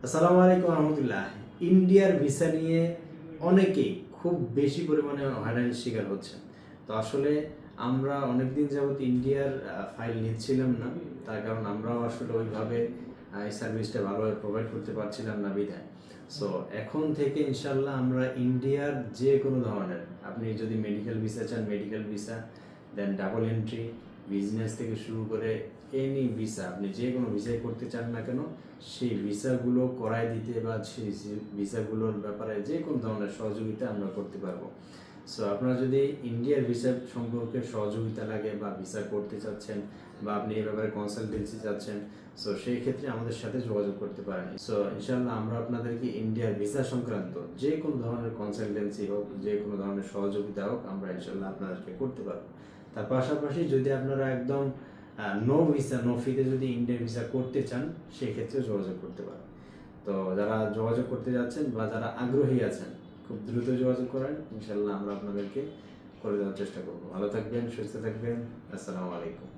আসসালামু আলাইকুম রহমতুল্লাহ। ইন্ডিয়ার ভিসা নিয়ে অনেকেই খুব বেশি পরিমাণে হয়রানির শিকার হচ্ছে। তো আসলে আমরা অনেকদিন যাবত ইন্ডিয়ার ফাইল নিচ্ছিলাম না, তার কারণ আমরাও আসলে ওইভাবে এই সার্ভিসটা ভালোভাবে প্রোভাইড করতে পারছিলাম না বিধায়। সো এখন থেকে ইনশাল্লাহ আমরা ইন্ডিয়ার যে কোনো ধরনের, আপনি যদি মেডিকেল ভিসা চান মেডিকেল ভিসা, দেন ডাবল এন্ট্রি, বিজনেস থেকে শুরু করে এনি ভিসা, আপনি যে কোনো ভিসাই করতে চান না কেন, সেই ভিসাগুলো করায় দিতে বা সেই ভিসাগুলোর ব্যাপারে যে কোনো ধরনের সহযোগিতা আমরা করতে পারবো। সো আপনারা যদি ইন্ডিয়ার ভিসা সম্পর্কে সহযোগিতা লাগে বা ভিসা করতে চাচ্ছেন বা আপনি এই ব্যাপারে কনসালটেন্সি চাচ্ছেন, সো সেই ক্ষেত্রে আমাদের সাথে যোগাযোগ করতে পারেন। সো ইনশাল্লাহ আমরা আপনাদেরকে ইন্ডিয়ার ভিসা সংক্রান্ত যে কোনো ধরনের কনসালটেন্সি হোক, যে কোনো ধরনের সহযোগিতা হোক, আমরা ইনশাল্লাহ আপনাদেরকে করতে পারবো। তার পাশাপাশি যদি আপনারা একদম নো ভিসা নো ফিতে যদি ইন্ডিয়ান ভিসা করতে চান, সেক্ষেত্রে যোগাযোগ করতে পারেন। তো যারা যোগাযোগ করতে যাচ্ছেন বা যারা আগ্রহী আছেন, খুব দ্রুত যোগাযোগ করেন, ইনশাল্লাহ আমরা আপনাদেরকে করে দেওয়ার চেষ্টা করবো। ভালো থাকবেন, সুস্থ থাকবেন। আসসালামু আলাইকুম।